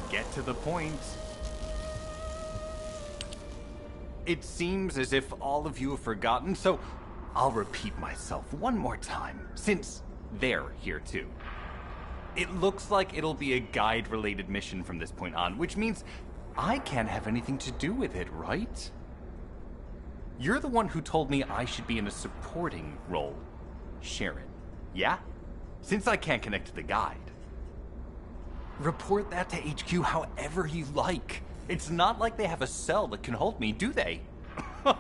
Get to the point. It seems as if all of you have forgotten, so I'll repeat myself one more time, since they're here too. It looks like it'll be a guide-related mission from this point on, which means I can't have anything to do with it, right? You're the one who told me I should be in a supporting role, Sharon. Yeah? Since I can't connect to the guide. Report that to HQ however you like. It's not like they have a cell that can hold me, do they? Oh,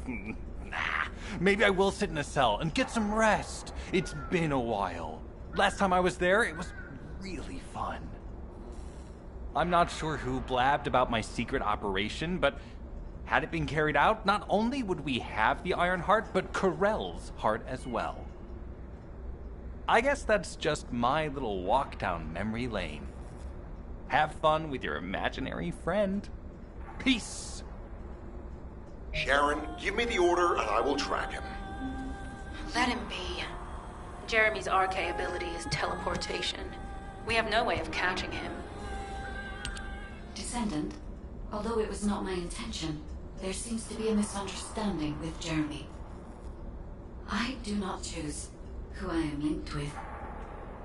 nah. Maybe I will sit in a cell and get some rest. It's been a while. Last time I was there, it was really fun. I'm not sure who blabbed about my secret operation, but had it been carried out, not only would we have the Iron Heart, but Corell's heart as well. I guess that's just my little walk down memory lane. Have fun with your imaginary friend. Peace. Sharon, give me the order and I will track him. Let him be. Jeremy's RK ability is teleportation. We have no way of catching him. Descendant, although it was not my intention, there seems to be a misunderstanding with Jeremy. I do not choose who I am linked with.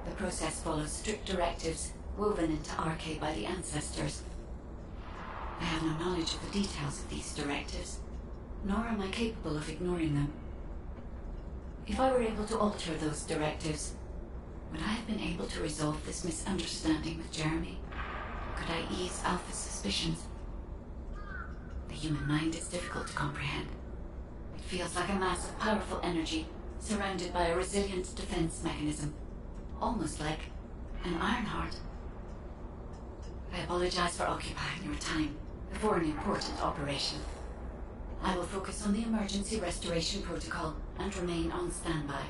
The process follows strict directives woven into RK by the ancestors. I have no knowledge of the details of these directives, nor am I capable of ignoring them. If I were able to alter those directives, would I have been able to resolve this misunderstanding with Jeremy? Could I ease Alpha's suspicions? The human mind is difficult to comprehend. It feels like a mass of powerful energy surrounded by a resilient defense mechanism, almost like an Iron Heart. I apologize for occupying your time before an important operation. I will focus on the emergency restoration protocol and remain on standby.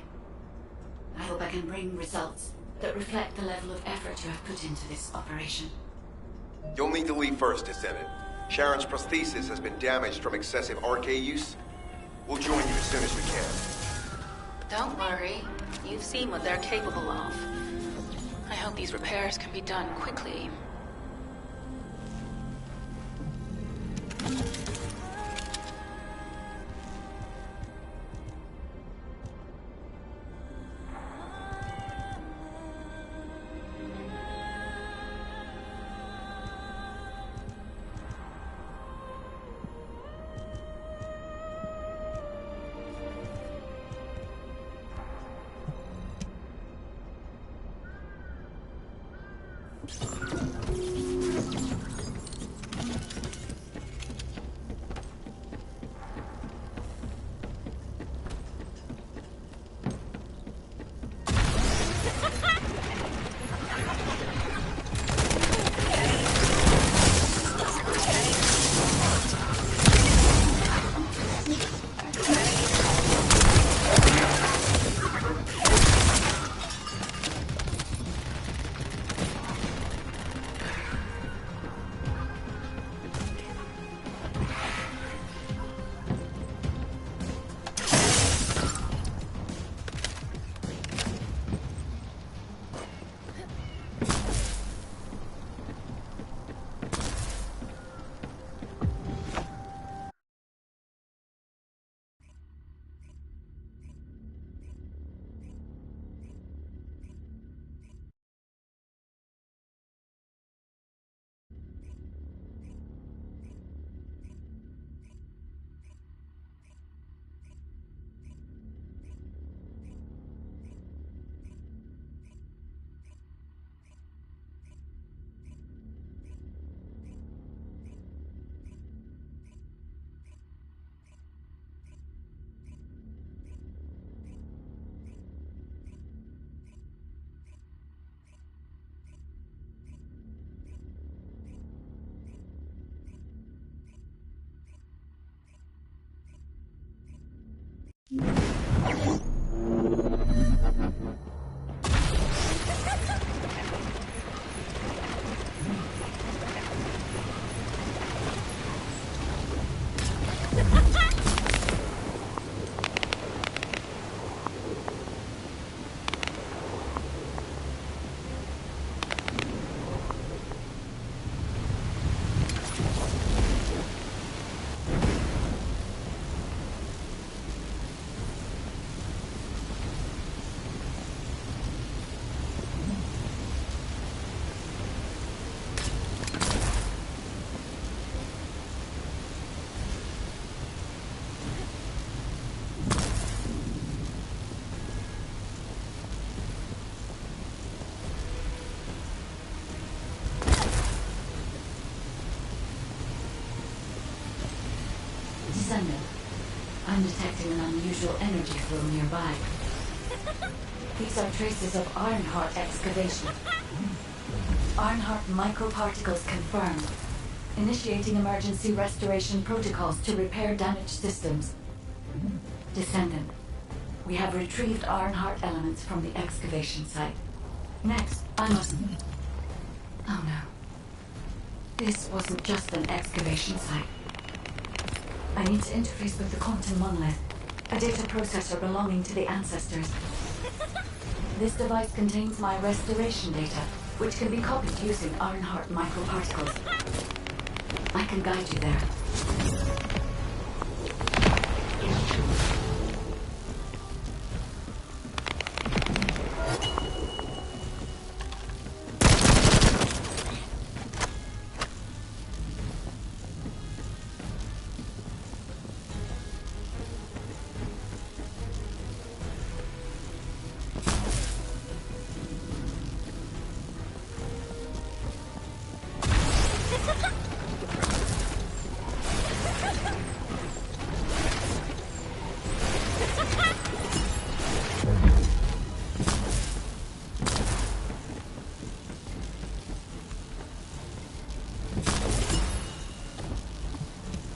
I hope I can bring results that reflect the level of effort you have put into this operation. You'll need to leave first, Descendant. Sharon's prosthesis has been damaged from excessive RK use. We'll join you as soon as we can. Don't worry. You've seen what they're capable of. I hope these repairs can be done quickly. Descendant, I I'm detecting an unusual energy flow nearby. These are traces of Ironheart excavation. Ironheart microparticles confirmed. Initiating emergency restoration protocols to repair damaged systems. Descendant, we have retrieved Ironheart elements from the excavation site. Next, I must... Oh no. This wasn't just an excavation site. I need to interface with the quantum monolith, a data processor belonging to the ancestors. This device contains my restoration data, which can be copied using Ironheart microparticles. I can guide you there.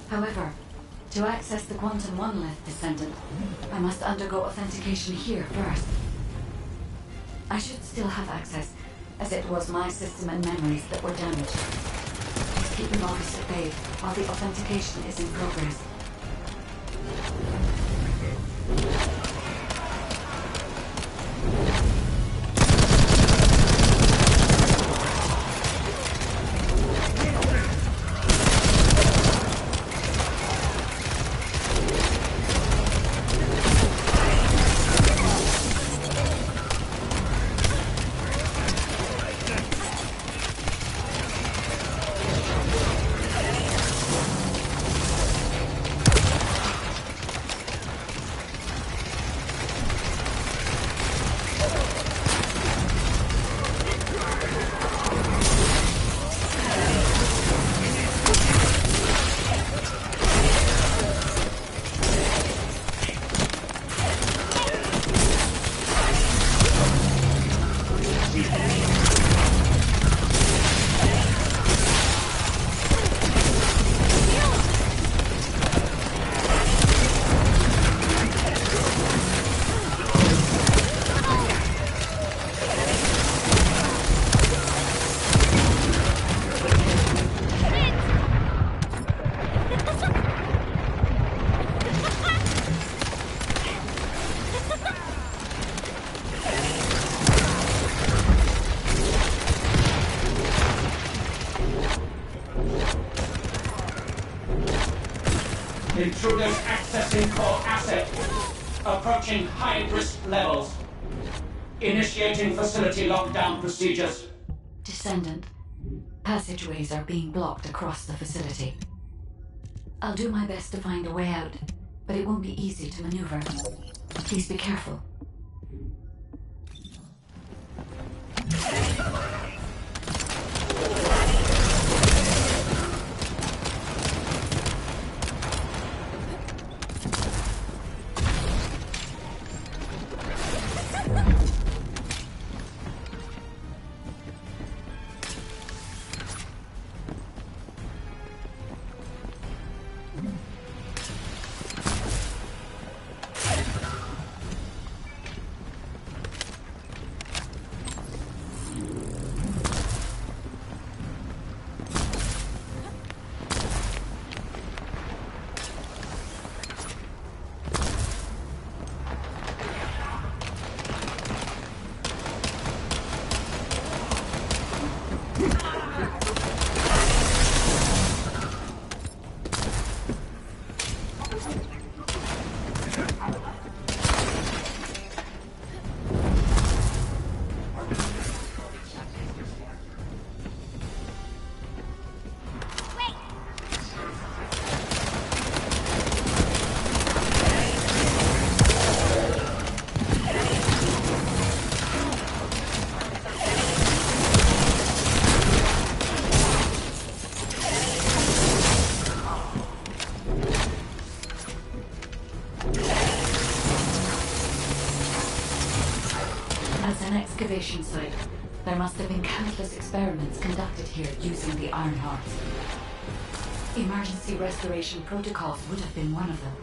However, to access the quantum monolith, Descendant, I must undergo authentication here first. I should still have access, as it was my system and memories that were damaged. Please keep the novice at bay while the authentication is in progress. Intruders accessing core asset. Approaching high-risk levels. Initiating facility lockdown procedures. Descendant, passageways are being blocked across the facility. I'll do my best to find a way out, but it won't be easy to maneuver. Please be careful. There must have been countless experiments conducted here using the Iron Heart. Emergency restoration protocols would have been one of them.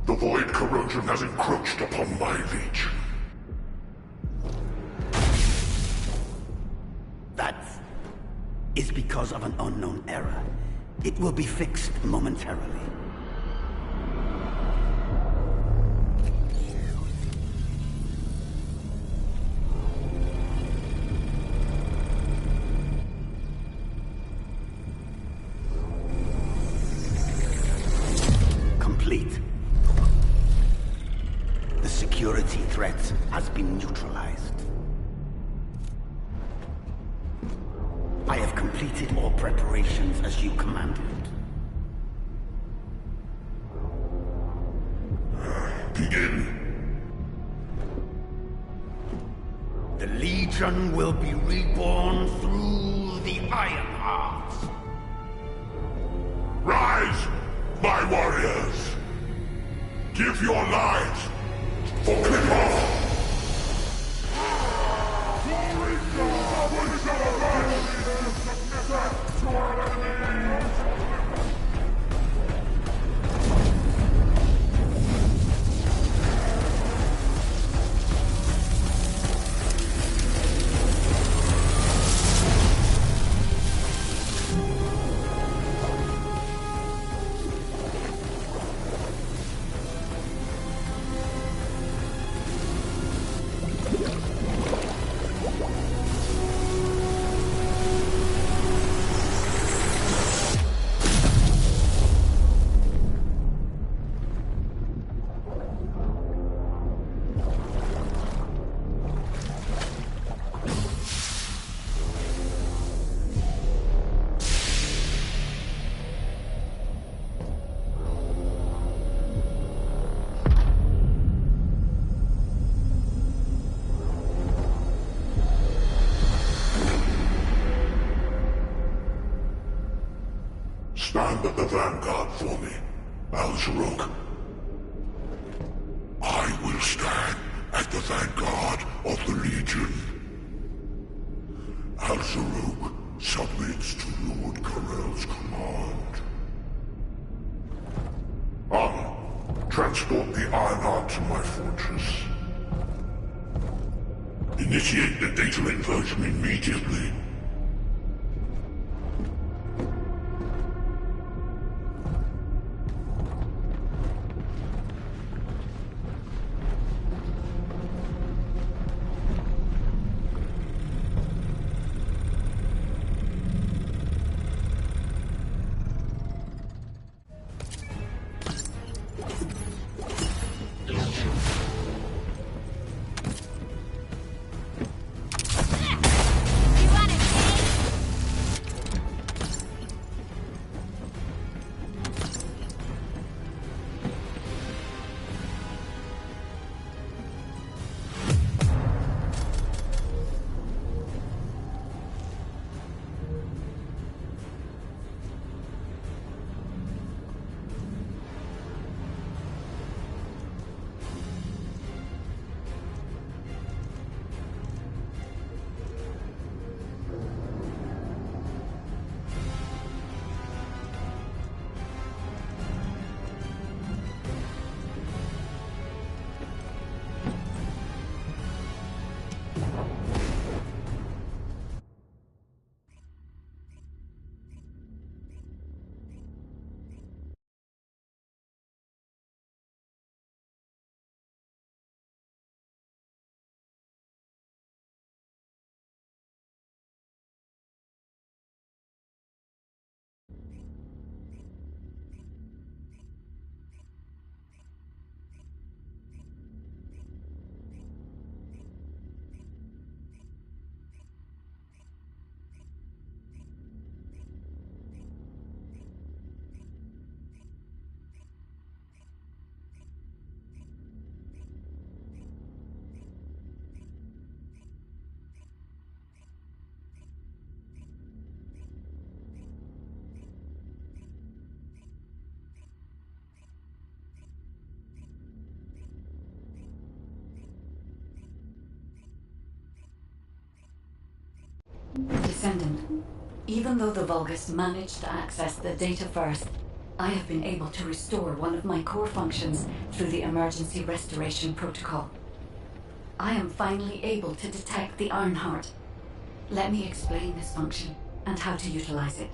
The void corrosion has encroached upon my legion. That is because of an unknown error. It will be fixed momentarily. Complete. The security threat has been neutralized. I have completed all preparations as you commanded. Begin. The Legion will be reborn through the Iron Heart. Rise, my warriors! Give your lives for Clipper! Stand at the vanguard for me, Al-Zaruk. I will stand at the vanguard of the Legion. Al-Zaruk submits to Lord Karel's command. Transport the Ironheart to my fortress. Initiate the data inversion immediately. Descendant, even though the Vulgus managed to access the data first, I have been able to restore one of my core functions through the emergency restoration protocol. I am finally able to detect the Ironheart. Let me explain this function and how to utilize it.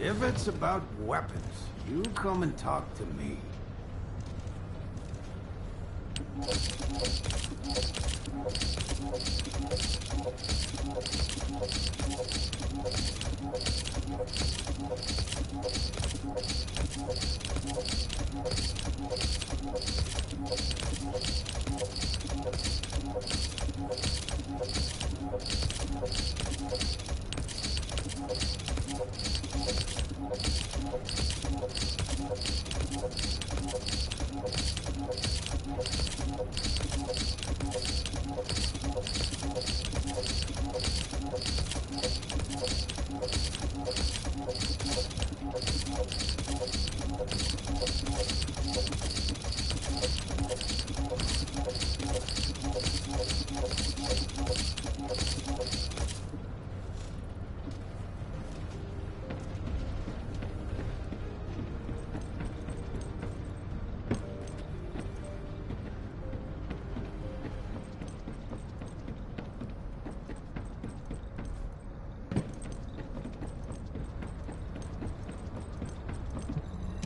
If it's about weapons, you come and talk to me.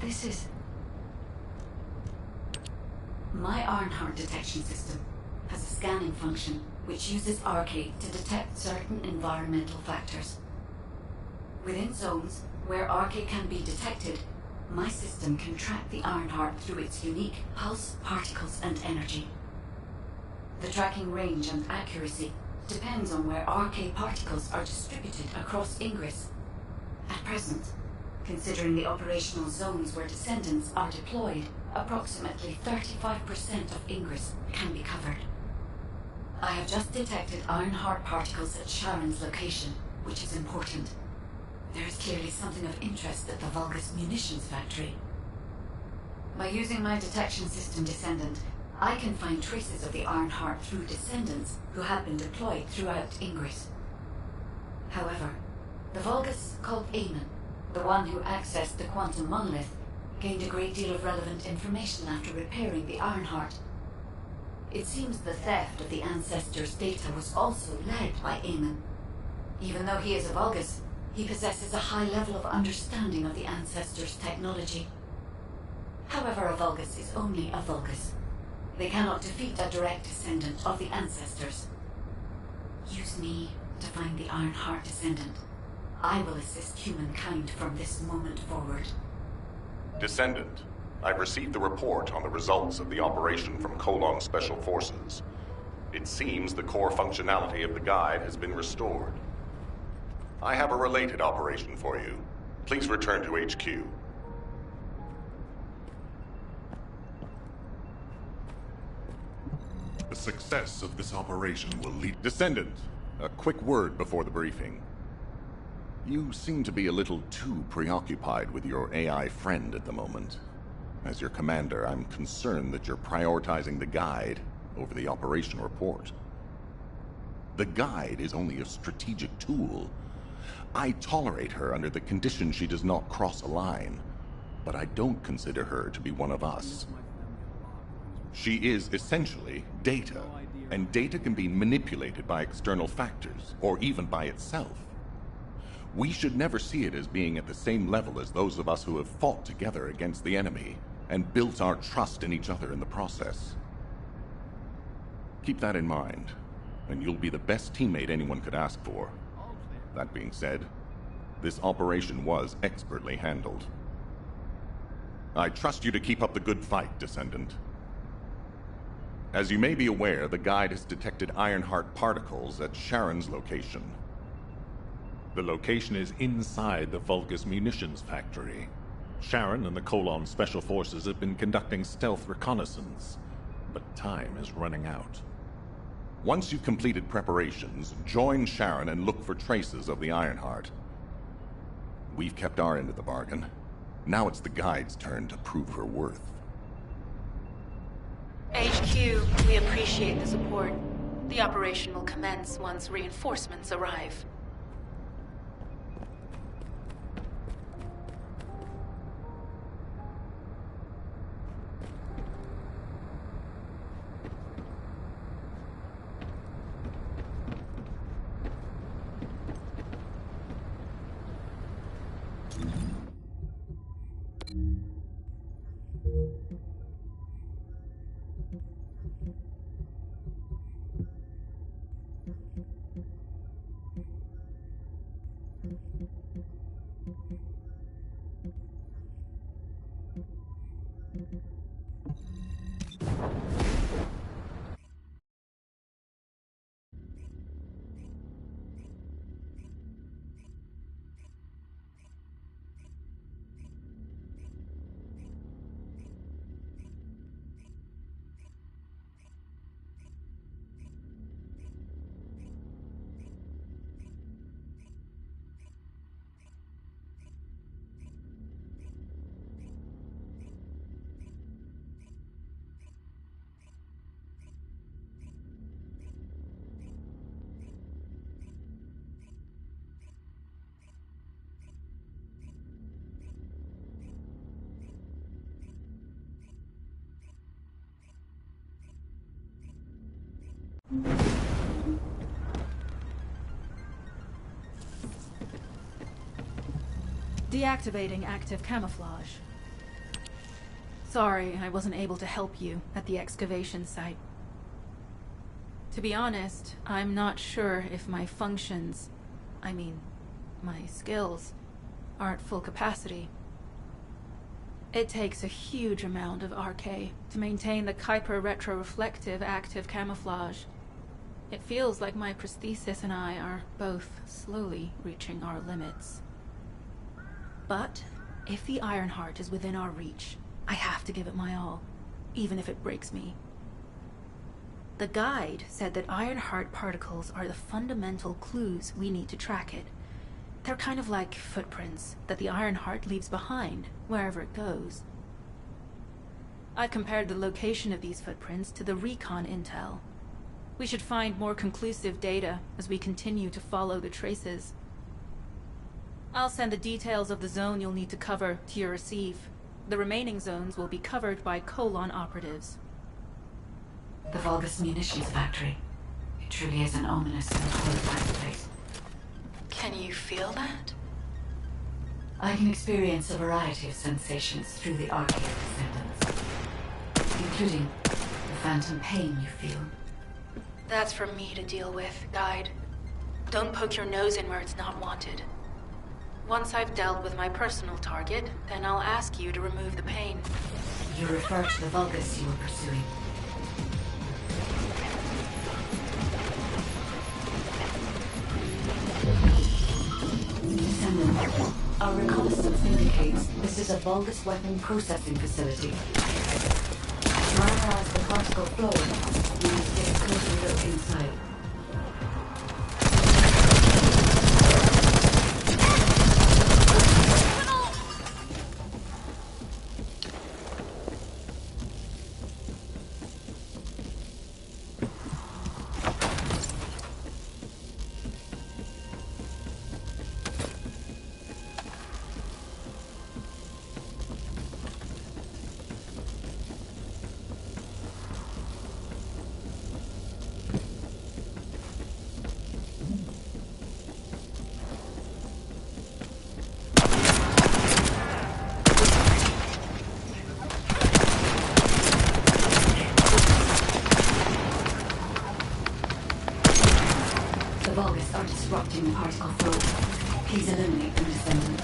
This is... My Ironheart detection system has a scanning function which uses RK to detect certain environmental factors. Within zones where RK can be detected, my system can track the Ironheart through its unique pulse, particles, and energy. The tracking range and accuracy depends on where RK particles are distributed across Ingress. At present, considering the operational zones where descendants are deployed, approximately 35% of Ingress can be covered. I have just detected Ironheart particles at Sharon's location, which is important. There is clearly something of interest at the Vulgus munitions factory. By using my detection system Descendant, I can find traces of the Ironheart through descendants who have been deployed throughout Ingress. However, the Vulgus called Eamon, the one who accessed the quantum monolith, gained a great deal of relevant information after repairing the Ironheart. It seems the theft of the Ancestors' data was also led by Eamon. Even though he is a Vulgus, he possesses a high level of understanding of the Ancestors' technology. However, a Vulgus is only a Vulgus. They cannot defeat a direct descendant of the Ancestors. Use me to find the Ironheart descendant. I will assist humankind from this moment forward. Descendant, I've received the report on the results of the operation from Colon Special Forces. It seems the core functionality of the guide has been restored. I have a related operation for you. Please return to HQ. The success of this operation will lead... Descendant, a quick word before the briefing. You seem to be a little too preoccupied with your AI friend at the moment. As your commander, I'm concerned that you're prioritizing the guide over the operation report. The guide is only a strategic tool. I tolerate her under the condition she does not cross a line, but I don't consider her to be one of us. She is essentially data, and data can be manipulated by external factors, or even by itself. We should never see it as being at the same level as those of us who have fought together against the enemy and built our trust in each other in the process. Keep that in mind, and you'll be the best teammate anyone could ask for. That being said, this operation was expertly handled. I trust you to keep up the good fight, Descendant. As you may be aware, the guide has detected Ironheart particles at Sharon's location. The location is inside the Vulgus munitions factory. Sharon and the Colon Special Forces have been conducting stealth reconnaissance, but time is running out. Once you've completed preparations, join Sharon and look for traces of the Ironheart. We've kept our end of the bargain. Now it's the guide's turn to prove her worth. HQ, we appreciate the support. The operation will commence once reinforcements arrive. Deactivating active camouflage. Sorry, I wasn't able to help you at the excavation site. To be honest, I'm not sure if my functions, my skills, are at full capacity. It takes a huge amount of RK to maintain the Kuiper retroreflective active camouflage. It feels like my prosthesis and I are both slowly reaching our limits. But if the Ironheart is within our reach, I have to give it my all, even if it breaks me. The guide said that Ironheart particles are the fundamental clues we need to track it. They're kind of like footprints that the Ironheart leaves behind, wherever it goes. I've compared the location of these footprints to the recon intel. We should find more conclusive data as we continue to follow the traces. I'll send the details of the zone you'll need to cover to your receive. The remaining zones will be covered by Colon operatives. The Vulgus munitions factory. It truly is an ominous and horrifying place. Can you feel that? I can experience a variety of sensations through the arcade descendants, including the phantom pain you feel. That's for me to deal with, Guide. Don't poke your nose in where it's not wanted. Once I've dealt with my personal target, then I'll ask you to remove the pain. You refer to the Vulgus you were pursuing. Descendant, our reconnaissance indicates this is a Vulgus weapon processing facility. To analyze the particle flow, we must get a closer look inside. Disrupting the particle flow. Please eliminate them, Descendant.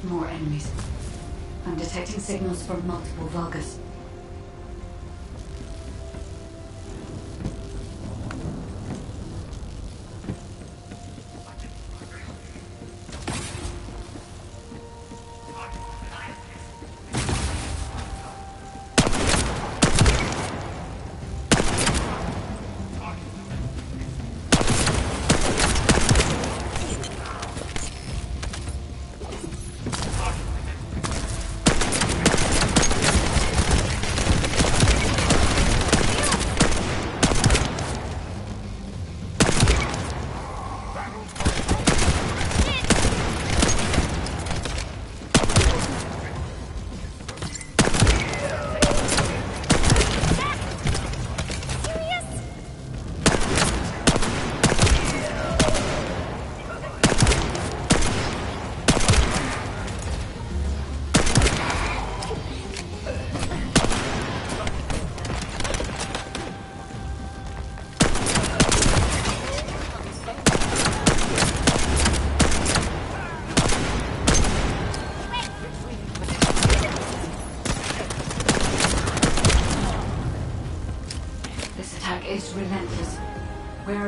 More enemies. I'm detecting signals from multiple Vulgus.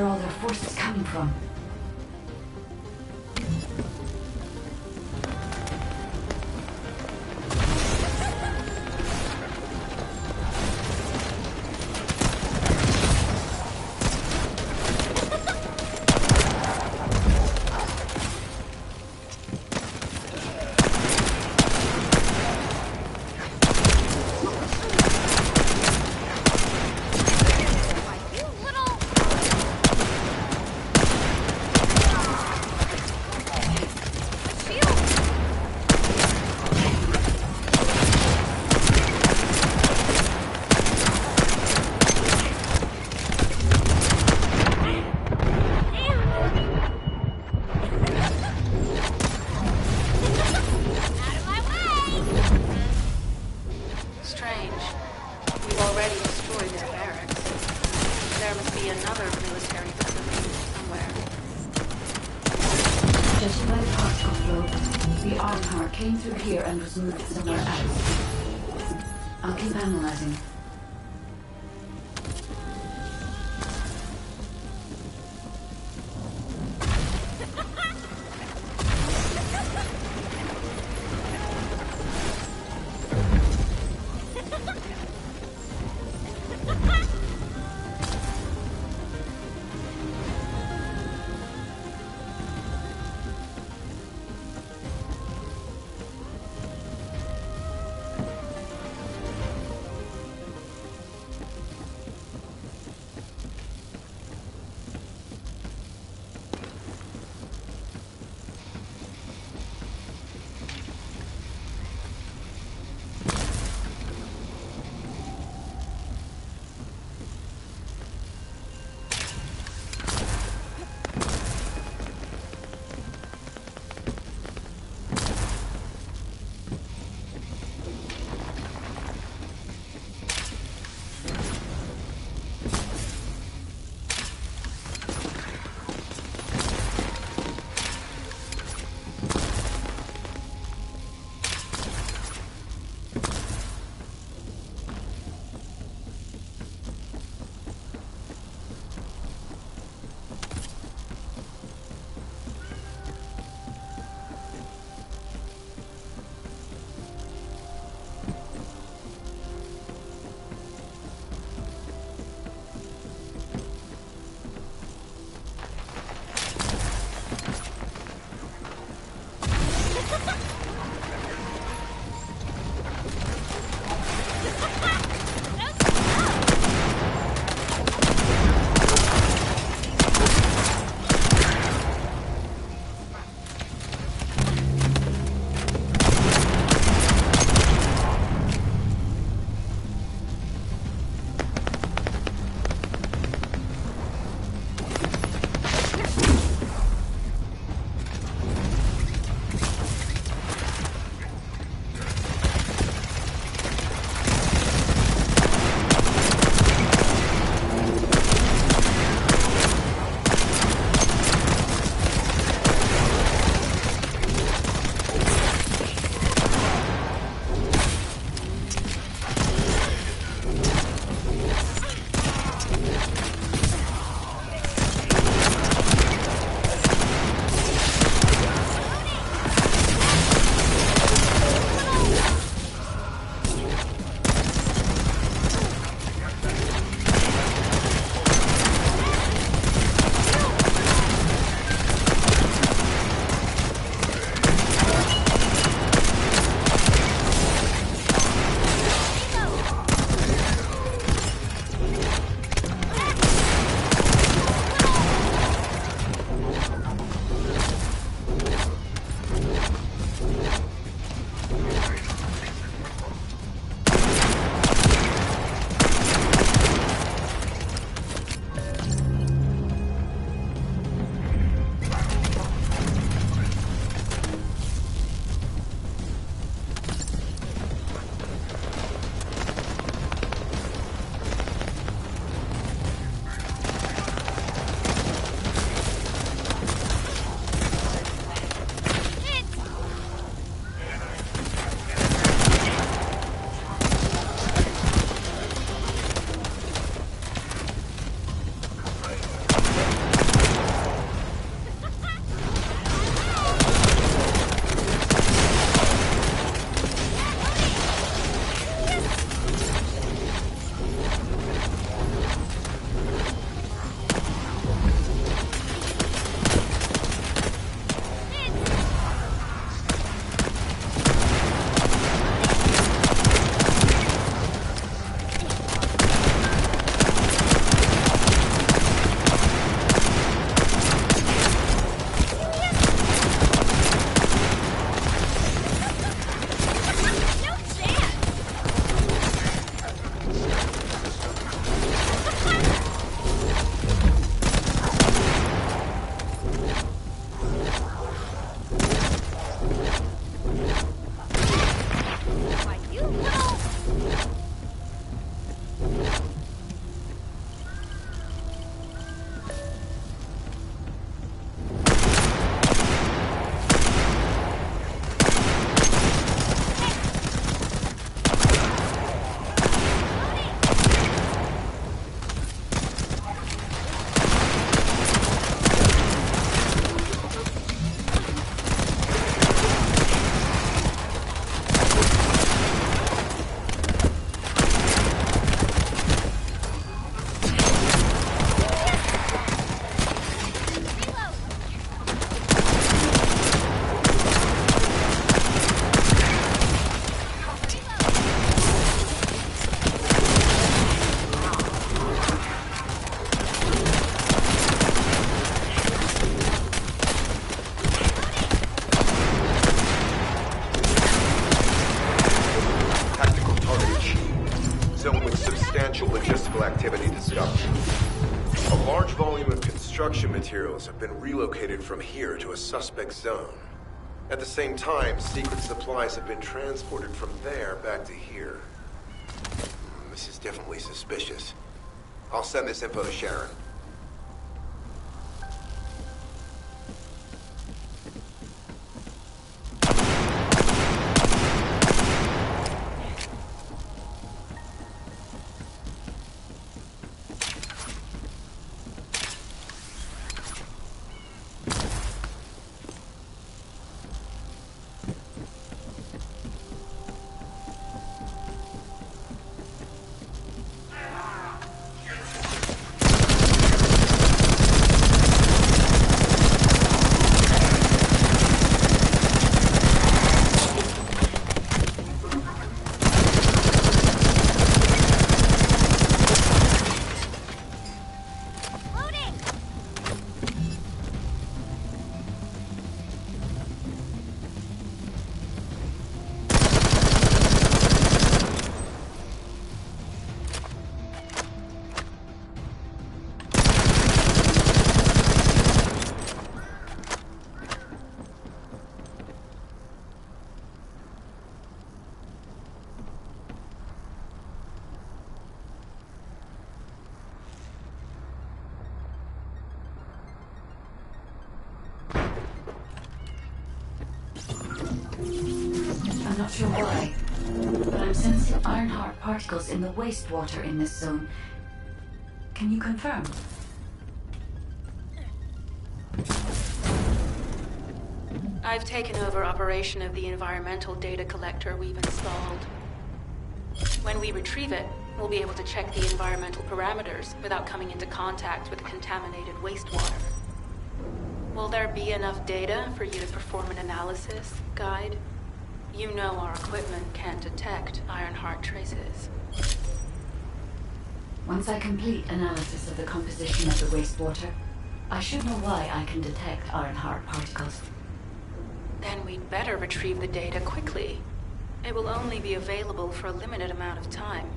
are all their forces coming from? Came through here and was moved somewhere else. I'll keep analyzing. construction materials have been relocated from here to a suspect zone. At the same time, secret supplies have been transported from there back to here. This is definitely suspicious. I'll send this info to Sharon. I'm not sure why, but I'm sensing Ironheart particles in the wastewater in this zone. Can you confirm? I've taken over operation of the environmental data collector we've installed. When we retrieve it, we'll be able to check the environmental parameters without coming into contact with contaminated wastewater. Will there be enough data for you to perform an analysis, Guide? You know our equipment can't detect Ironheart traces. Once I complete analysis of the composition of the wastewater, I should know why I can detect Ironheart particles. Then we'd better retrieve the data quickly. It will only be available for a limited amount of time.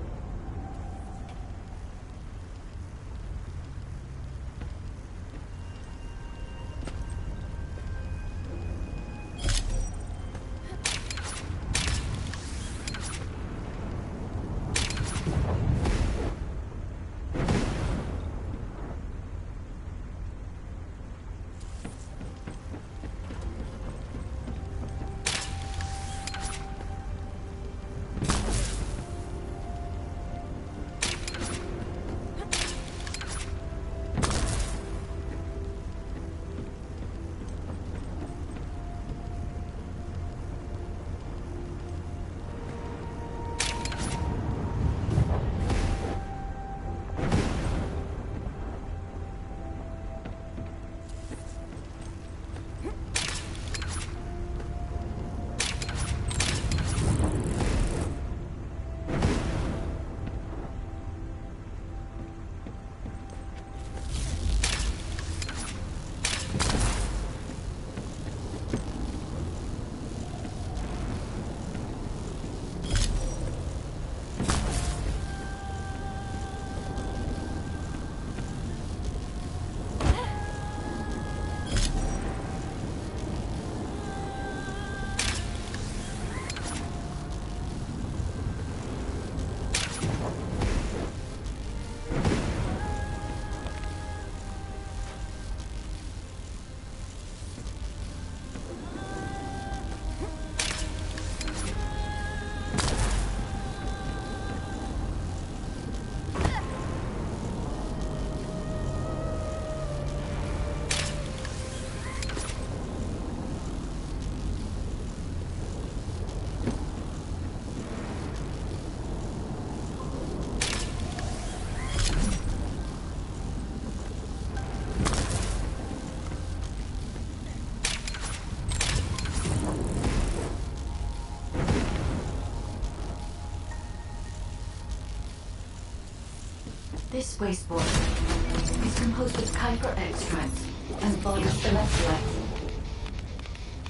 This wastewater is composed of Kuiper extracts and Vulgus electrolytes.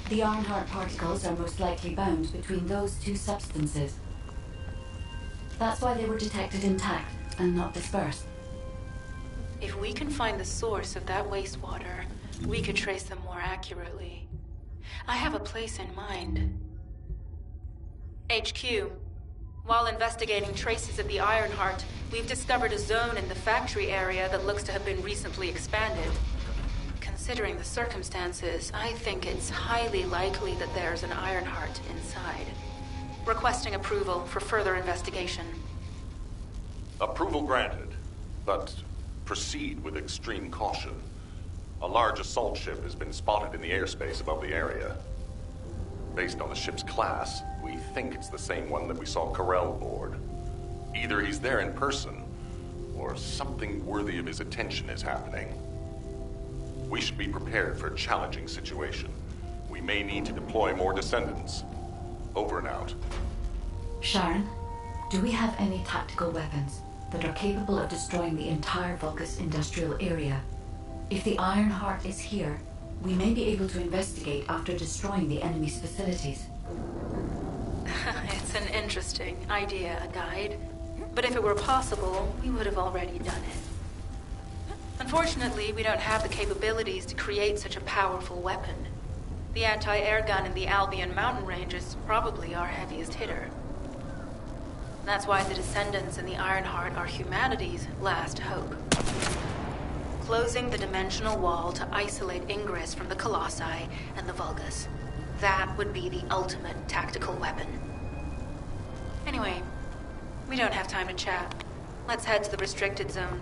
The Ironheart particles are most likely bound between those two substances. That's why they were detected intact and not dispersed. If we can find the source of that wastewater, we could trace them more accurately. I have a place in mind. HQ. While investigating traces of the Ironheart, we've discovered a zone in the factory area that looks to have been recently expanded. Considering the circumstances, I think it's highly likely that there's an Ironheart inside. Requesting approval for further investigation. Approval granted, but proceed with extreme caution. A large assault ship has been spotted in the airspace above the area. Based on the ship's class, we think it's the same one that we saw Corell aboard. Either he's there in person, or something worthy of his attention is happening. We should be prepared for a challenging situation. We may need to deploy more descendants. Over and out. Sharon, do we have any tactical weapons that are capable of destroying the entire Vulgus industrial area? If the Ironheart is here, we may be able to investigate after destroying the enemy's facilities. It's an interesting idea, Guide. But if it were possible, we would have already done it. Unfortunately, we don't have the capabilities to create such a powerful weapon. The anti-air gun in the Albion mountain range is probably our heaviest hitter. That's why the Descendants and the Ironheart are humanity's last hope. Closing the dimensional wall to isolate Ingress from the Colossi and the Vulgus. That would be the ultimate tactical weapon. Anyway, we don't have time to chat. Let's head to the restricted zone.